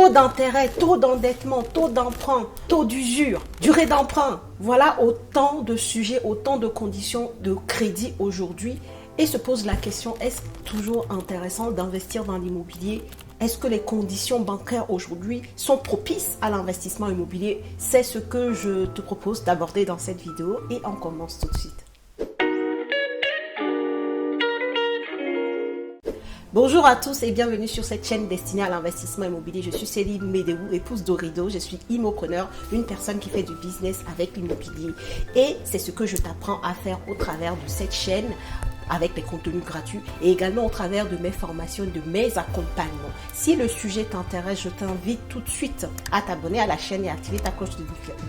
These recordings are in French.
Taux d'intérêt, taux d'endettement, taux d'emprunt, taux d'usure, durée d'emprunt. Voilà autant de sujets, autant de conditions de crédit aujourd'hui. Et se pose la question, est-ce toujours intéressant d'investir dans l'immobilier? Est-ce que les conditions bancaires aujourd'hui sont propices à l'investissement immobilier? C'est ce que je te propose d'aborder dans cette vidéo et on commence tout de suite. Bonjour à tous et bienvenue sur cette chaîne destinée à l'investissement immobilier. Je suis Céline Médéou, épouse d'Orido. Je suis immopreneur, une personne qui fait du business avec l'immobilier. Et c'est ce que je t'apprends à faire au travers de cette chaîne, avec des contenus gratuits et également au travers de mes formations, de mes accompagnements. Si le sujet t'intéresse, je t'invite tout de suite à t'abonner à la chaîne et activer ta cloche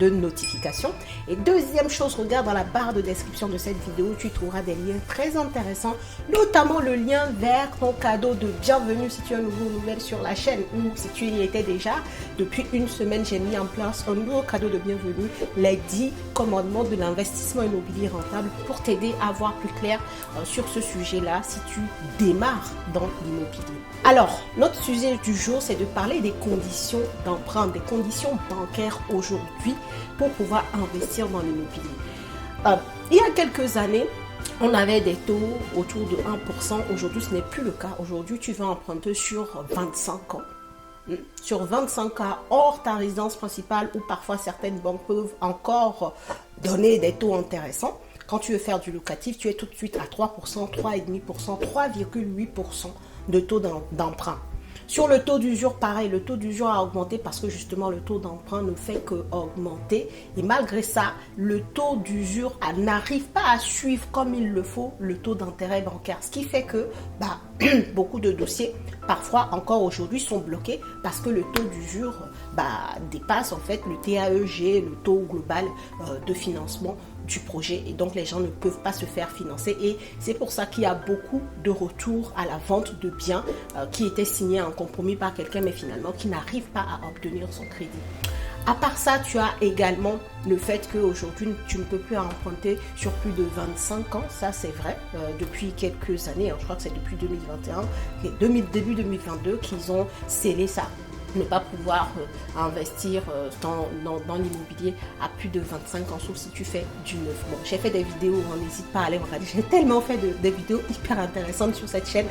de notification. Et deuxième chose, regarde dans la barre de description de cette vidéo, tu trouveras des liens très intéressants, notamment le lien vers ton cadeau de bienvenue si tu es un nouveau ou nouvelle sur la chaîne ou si tu y étais déjà. Depuis une semaine, j'ai mis en place un nouveau cadeau de bienvenue, les 10 commandements de l'investissement immobilier rentable pour t'aider à voir plus clair sur ce sujet-là si tu démarres dans l'immobilier. Alors, notre sujet du jour, c'est de parler des conditions d'emprunt, des conditions bancaires aujourd'hui pour pouvoir investir dans l'immobilier. Il y a quelques années, on avait des taux autour de 1%. Aujourd'hui, ce n'est plus le cas. Aujourd'hui, tu vas emprunter sur 25 ans. Sur 25 ans, hors ta résidence principale, ou parfois certaines banques peuvent encore donner des taux intéressants. Quand tu veux faire du locatif, tu es tout de suite à 3%, 3,5%, 3,8% de taux d'emprunt. Sur le taux d'usure, pareil, le taux d'usure a augmenté parce que justement le taux d'emprunt ne fait qu'augmenter. Et malgré ça, le taux d'usure n'arrive pas à suivre comme il le faut le taux d'intérêt bancaire. Ce qui fait que beaucoup de dossiers, parfois encore aujourd'hui, sont bloqués parce que le taux d'usure dépasse en fait le TAEG, le taux global de financement du projet, et donc les gens ne peuvent pas se faire financer, et c'est pour ça qu'il y a beaucoup de retours à la vente de biens qui étaient signés en compromis par quelqu'un mais finalement qui n'arrive pas à obtenir son crédit. À part ça, tu as également le fait qu'aujourd'hui tu ne peux plus emprunter sur plus de 25 ans, ça c'est vrai, depuis quelques années, je crois que c'est depuis 2021, début 2022 qu'ils ont scellé ça. Ne pas pouvoir investir dans l'immobilier à plus de 25 ans, sauf si tu fais du neuf. Bon, j'ai fait des vidéos, n'hésite pas à aller regarder. J'ai tellement fait des vidéos hyper intéressantes sur cette chaîne.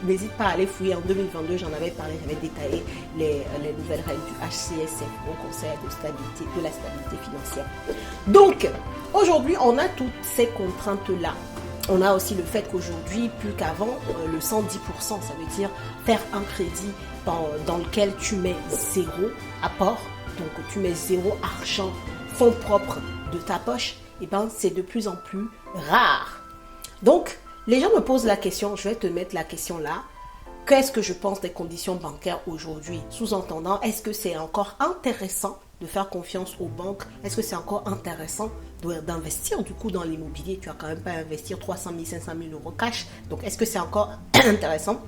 N'hésite pas à aller fouiller. En 2022, j'en avais parlé, j'avais détaillé les nouvelles règles du HCSF, au Conseil de la stabilité financière. Donc, aujourd'hui, on a toutes ces contraintes-là. On a aussi le fait qu'aujourd'hui, plus qu'avant, le 110%, ça veut dire faire un crédit dans lequel tu mets zéro apport, donc tu mets zéro argent, fonds propres de ta poche, et c'est de plus en plus rare. Donc, les gens me posent la question, je vais te mettre la question là, qu'est-ce que je pense des conditions bancaires aujourd'hui? Sous-entendant, est-ce que c'est encore intéressant de faire confiance aux banques? Est-ce que c'est encore intéressant d'investir du coup dans l'immobilier? Tu vas quand même pas investir 300 000, 500 000 euros cash. Donc, est-ce que c'est encore intéressant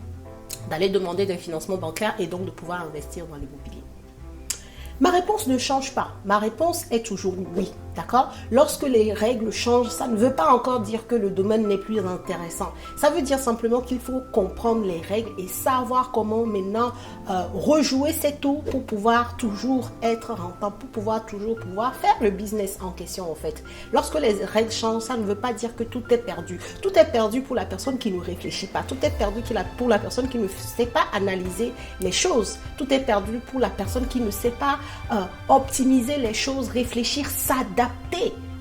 d'aller demander des financements bancaires et donc de pouvoir investir dans l'immobilier? Ma réponse ne change pas. Ma réponse est toujours oui. D'accord? Lorsque les règles changent, ça ne veut pas encore dire que le domaine n'est plus intéressant. Ça veut dire simplement qu'il faut comprendre les règles et savoir comment maintenant rejouer ces tours pour pouvoir toujours être rentable, pour pouvoir faire le business en question en fait. Lorsque les règles changent, ça ne veut pas dire que tout est perdu. Tout est perdu pour la personne qui ne réfléchit pas. Tout est perdu pour la personne qui ne sait pas analyser les choses. Tout est perdu pour la personne qui ne sait pas optimiser les choses, réfléchir, s'adapter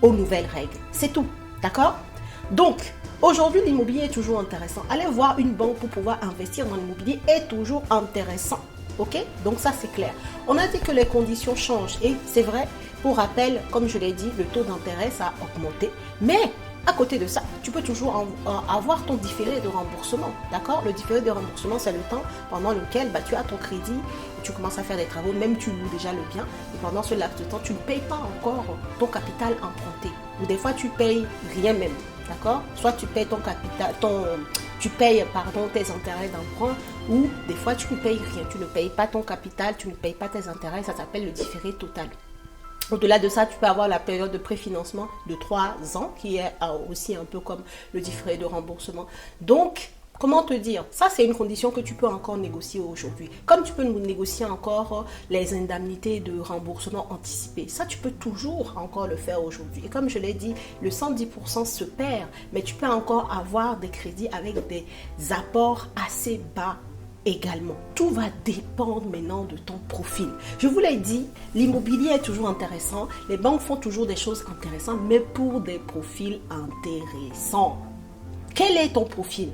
aux nouvelles règles. C'est tout, d'accord? Donc, aujourd'hui, l'immobilier est toujours intéressant. Aller voir une banque pour pouvoir investir dans l'immobilier est toujours intéressant, ok? Donc ça, c'est clair. On a dit que les conditions changent et c'est vrai, pour rappel, comme je l'ai dit, le taux d'intérêt, ça a augmenté, mais à côté de ça, tu peux toujours avoir ton différé de remboursement, d'accord? Le différé de remboursement, c'est le temps pendant lequel tu as ton crédit, tu commences à faire des travaux, même tu loues déjà le bien, et pendant ce laps de temps, tu ne payes pas encore ton capital emprunté. Ou des fois, tu payes rien même, d'accord? Soit tu payes ton capital, tes intérêts d'emprunt, ou des fois, tu ne payes rien, tu ne payes pas ton capital, tu ne payes pas tes intérêts, ça s'appelle le différé total. Au-delà de ça, tu peux avoir la période de préfinancement de 3 ans, qui est aussi un peu comme le différé de remboursement. Donc, Comment te dire? Ça, c'est une condition que tu peux encore négocier aujourd'hui. Comme tu peux négocier encore les indemnités de remboursement anticipé. Ça, tu peux toujours encore le faire aujourd'hui. Et comme je l'ai dit, le 110% se perd, mais tu peux encore avoir des crédits avec des apports assez bas également. Tout va dépendre maintenant de ton profil. Je vous l'ai dit, l'immobilier est toujours intéressant. Les banques font toujours des choses intéressantes, mais pour des profils intéressants. Quel est ton profil?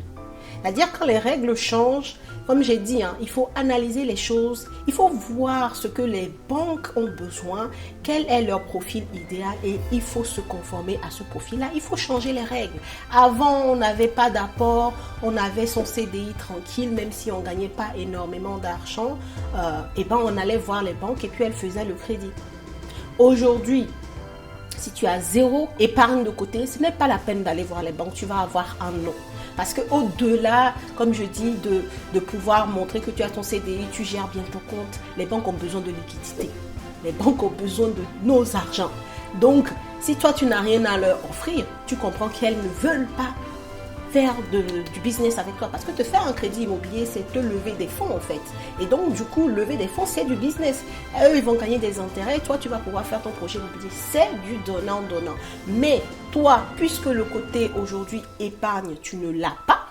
C'est-à-dire quand les règles changent, comme j'ai dit, il faut analyser les choses, il faut voir ce que les banques ont besoin, quel est leur profil idéal et il faut se conformer à ce profil-là. Il faut changer les règles. Avant, on n'avait pas d'apport, on avait son CDI tranquille, même si on ne gagnait pas énormément d'argent, on allait voir les banques et puis elles faisaient le crédit. Aujourd'hui, si tu as zéro épargne de côté, ce n'est pas la peine d'aller voir les banques, tu vas avoir un non. Parce qu'au-delà, comme je dis, de pouvoir montrer que tu as ton CDI, tu gères bien ton compte, les banques ont besoin de liquidité. Les banques ont besoin de nos argents. Donc, si toi, tu n'as rien à leur offrir, tu comprends qu'elles ne veulent pas faire du business avec toi. Parce que te faire un crédit immobilier, c'est te lever des fonds en fait. Et donc, du coup, lever des fonds, c'est du business. Et eux, ils vont gagner des intérêts. Toi, tu vas pouvoir faire ton projet immobilier. C'est du donnant-donnant. Mais toi, puisque le côté aujourd'hui épargne, tu ne l'as pas,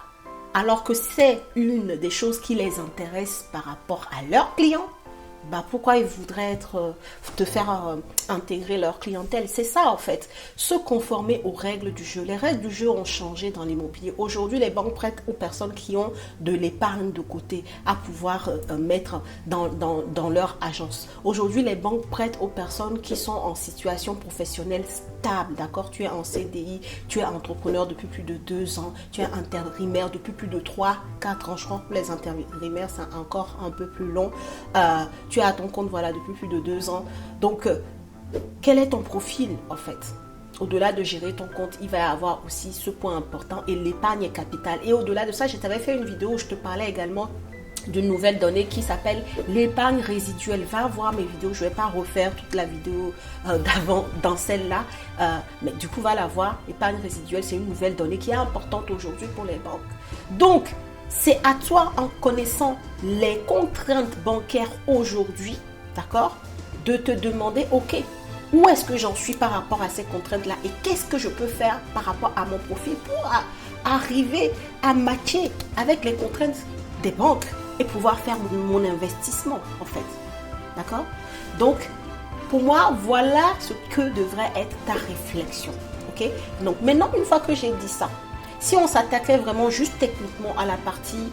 alors que c'est une des choses qui les intéresse par rapport à leurs clients, pourquoi ils voudraient te faire intégrer leur clientèle? C'est ça en fait, se conformer aux règles du jeu. Les règles du jeu ont changé dans l'immobilier. Aujourd'hui, les banques prêtent aux personnes qui ont de l'épargne de côté à pouvoir mettre dans leur agence. Aujourd'hui, les banques prêtent aux personnes qui sont en situation professionnelle stable, d'accord? Tu es en CDI, tu es entrepreneur depuis plus de 2 ans, tu es intérimaire depuis plus de 3-4 ans. Je crois que les intérimaires, c'est encore un peu plus long. Tu es à ton compte depuis plus de 2 ans. Donc, quel est ton profil en fait? Au-delà de gérer ton compte, il va y avoir aussi ce point important et l'épargne est capitale. Et au-delà de ça, je t'avais fait une vidéo où je te parlais également d'une nouvelle donnée qui s'appelle l'épargne résiduelle. Va voir mes vidéos, je ne vais pas refaire toute la vidéo d'avant dans celle-là, mais du coup va la voir. L'épargne résiduelle, c'est une nouvelle donnée qui est importante aujourd'hui pour les banques. Donc, c'est à toi, en connaissant les contraintes bancaires aujourd'hui, d'accord, de te demander, ok, où est-ce que j'en suis par rapport à ces contraintes-là et qu'est-ce que je peux faire par rapport à mon profil pour arriver à matcher avec les contraintes des banques et pouvoir faire mon investissement, en fait. D'accord? Donc, pour moi, voilà ce que devrait être ta réflexion. Ok? Donc, maintenant, une fois que j'ai dit ça, si on s'attaquait vraiment juste techniquement à la partie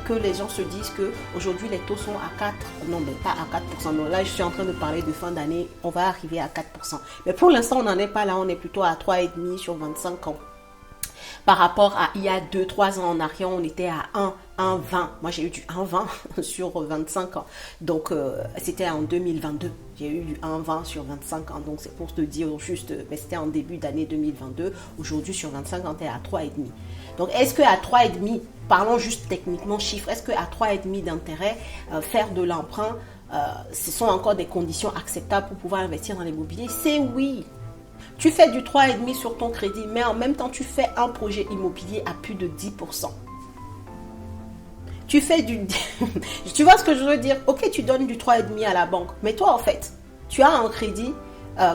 que les gens se disent qu'aujourd'hui les taux sont à 4, non mais pas à 4%, non, là je suis en train de parler de fin d'année, on va arriver à 4%. Mais pour l'instant on n'en est pas là, on est plutôt à 3,5 sur 25 ans. Par rapport à il y a 2-3 ans en arrière, on était à 1,20. Moi, j'ai eu du 1,20 sur 25 ans. Donc, c'était en 2022. J'ai eu du 1,20 sur 25 ans. Donc, c'est pour te dire juste, mais c'était en début d'année 2022. Aujourd'hui, sur 25 ans, tu es à 3,5. Donc, est-ce qu'à 3,5, parlons juste techniquement chiffres, est-ce qu'à 3,5 d'intérêt, faire de l'emprunt, ce sont encore des conditions acceptables pour pouvoir investir dans l'immobilier? C'est oui. Tu fais du 3,5 sur ton crédit, mais en même temps, tu fais un projet immobilier à plus de 10%. Tu fais du... Tu vois ce que je veux dire? Ok, tu donnes du 3,5 à la banque, mais toi, en fait, tu as un crédit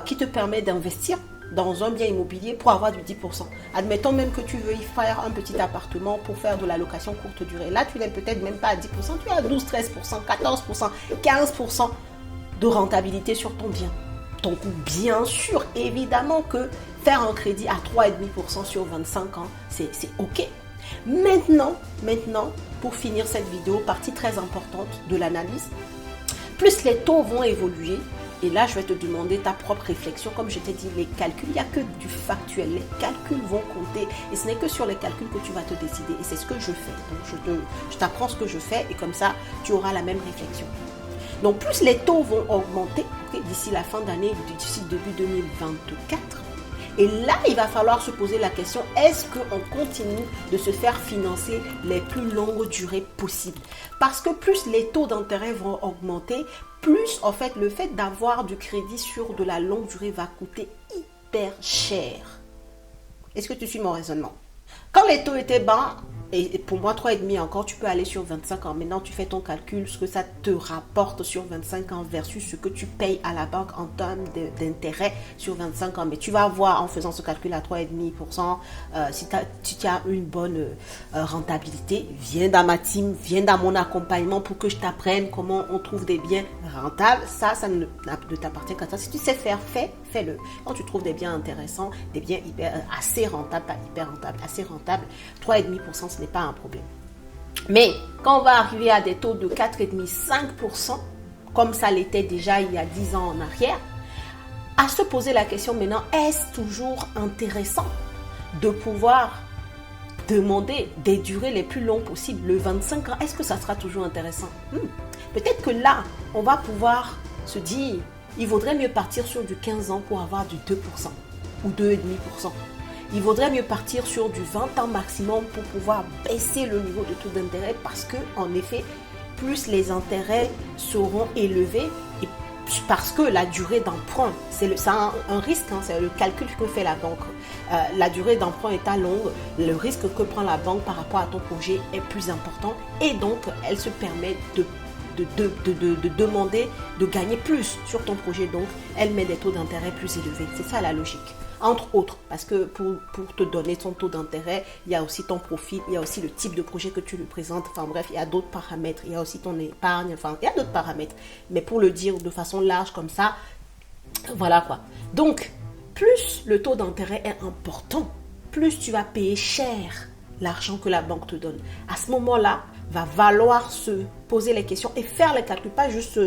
qui te permet d'investir dans un bien immobilier pour avoir du 10%. Admettons même que tu veux y faire un petit appartement pour faire de la location courte durée. Là, tu n'es peut-être même pas à 10%, tu es à 12, 13%, 14%, 15% de rentabilité sur ton bien. Donc, bien sûr, évidemment que faire un crédit à 3,5% sur 25 ans, c'est OK. Maintenant, pour finir cette vidéo, partie très importante de l'analyse, plus les taux vont évoluer, et là, je vais te demander ta propre réflexion. Comme je t'ai dit, les calculs, il n'y a que du factuel. Les calculs vont compter, et ce n'est que sur les calculs que tu vas te décider. Et c'est ce que je fais. Donc, je t'apprends ce que je fais, et comme ça, tu auras la même réflexion. Donc, plus les taux vont augmenter d'ici la fin d'année, d'ici début 2024. Et là, il va falloir se poser la question, est-ce qu'on continue de se faire financer les plus longues durées possibles? Parce que plus les taux d'intérêt vont augmenter, plus en fait le fait d'avoir du crédit sur de la longue durée va coûter hyper cher. Est-ce que tu suis mon raisonnement? Quand les taux étaient bas, Et pour moi, 3,5 encore, tu peux aller sur 25 ans. Maintenant, tu fais ton calcul, ce que ça te rapporte sur 25 ans versus ce que tu payes à la banque en termes d'intérêt sur 25 ans. Mais tu vas voir en faisant ce calcul à 3,5%, si tu as une bonne rentabilité, viens dans ma team, viens dans mon accompagnement pour que je t'apprenne comment on trouve des biens rentables. Ça ne t'appartient qu'à toi. Si tu sais faire, fais-le. Quand tu trouves des biens intéressants, des biens assez rentables, pas hyper rentables, assez rentables, 3,5%, ce n'est pas un problème. Mais quand on va arriver à des taux de 4,5%, 5%, comme ça l'était déjà il y a 10 ans en arrière, à se poser la question maintenant, est-ce toujours intéressant de pouvoir demander des durées les plus longues possibles, le 25 ans, est-ce que ça sera toujours intéressant? Peut-être que là, on va pouvoir se dire, il vaudrait mieux partir sur du 15 ans pour avoir du 2% ou 2,5%. Il vaudrait mieux partir sur du 20 ans maximum pour pouvoir baisser le niveau de taux d'intérêt parce que, en effet, plus les intérêts seront élevés et parce que la durée d'emprunt, c'est un risque, c'est le calcul que fait la banque. La durée d'emprunt étant longue, le risque que prend la banque par rapport à ton projet est plus important et donc elle se permet de demander de gagner plus sur ton projet. Donc, elle met des taux d'intérêt plus élevés. C'est ça la logique. Entre autres, parce que pour te donner ton taux d'intérêt, il y a aussi ton profil, il y a aussi le type de projet que tu lui présentes. Enfin bref, il y a d'autres paramètres. Il y a aussi ton épargne, enfin, il y a d'autres paramètres. Mais pour le dire de façon large comme ça, voilà quoi. Donc, plus le taux d'intérêt est important, plus tu vas payer cher l'argent que la banque te donne. À ce moment-là, va falloir se poser les questions et faire les calculs, pas juste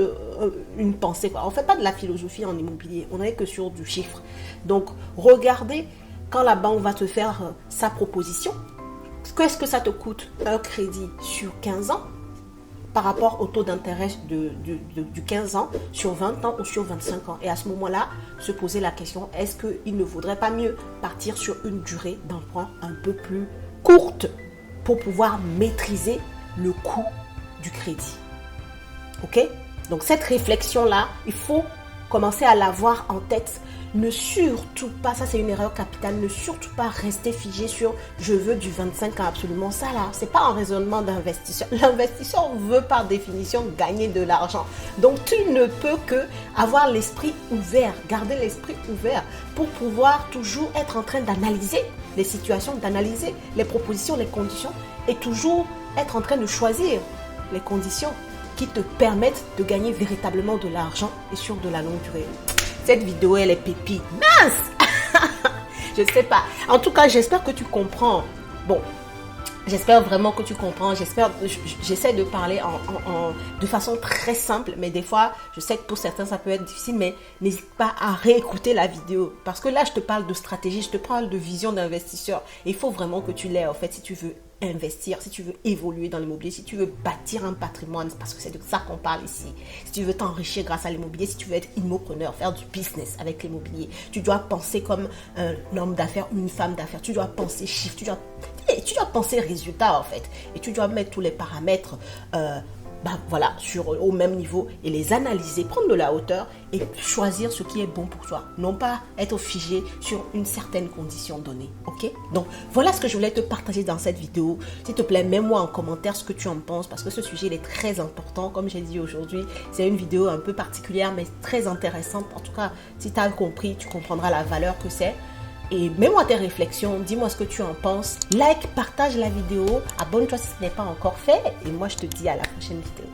une pensée. On ne fait pas de la philosophie en immobilier, on n'est que sur du chiffre. Donc, regardez quand la banque va te faire sa proposition, qu'est-ce que ça te coûte un crédit sur 15 ans par rapport au taux d'intérêt du 15 ans sur 20 ans ou sur 25 ans. Et à ce moment-là, se poser la question, est-ce qu'il ne vaudrait pas mieux partir sur une durée d'emprunt un peu plus courte pour pouvoir maîtriser le coût du crédit. Ok? Donc cette réflexion-là, il faut commencer à l'avoir en tête. Ne surtout pas, ça c'est une erreur capitale, ne surtout pas rester figé sur je veux du 25 ans absolument. Ça là, c'est pas un raisonnement d'investisseur. L'investisseur veut par définition gagner de l'argent. Donc tu ne peux que avoir l'esprit ouvert, garder l'esprit ouvert pour pouvoir toujours être en train d'analyser les situations, d'analyser les propositions, les conditions et toujours être en train de choisir les conditions qui te permettent de gagner véritablement de l'argent et sur de la longue durée. Cette vidéo, elle est pépite. Mince. Je ne sais pas. En tout cas, j'espère que tu comprends. Bon, j'espère vraiment que tu comprends. J'essaie de parler de façon très simple, mais des fois, je sais que pour certains, ça peut être difficile, mais n'hésite pas à réécouter la vidéo. Parce que là, je te parle de stratégie, je te parle de vision d'investisseur. Il faut vraiment que tu l'aies, en fait, si tu veux investir, si tu veux évoluer dans l'immobilier, si tu veux bâtir un patrimoine, parce que c'est de ça qu'on parle ici. Si tu veux t'enrichir grâce à l'immobilier, si tu veux être immopreneur, faire du business avec l'immobilier, tu dois penser comme un homme d'affaires ou une femme d'affaires. Tu dois penser chiffres, tu dois penser résultat en fait. Et tu dois mettre tous les paramètres voilà, au même niveau et les analyser, prendre de la hauteur et choisir ce qui est bon pour toi. Non pas être figé sur une certaine condition donnée. Ok? Donc, voilà ce que je voulais te partager dans cette vidéo. S'il te plaît, mets-moi en commentaire ce que tu en penses parce que ce sujet il est très important. Comme j'ai dit aujourd'hui, c'est une vidéo un peu particulière mais très intéressante. En tout cas, si tu as compris, tu comprendras la valeur que c'est. Et mets-moi tes réflexions, dis-moi ce que tu en penses. Like, partage la vidéo, abonne-toi si ce n'est pas encore fait. Et moi, je te dis à la prochaine vidéo.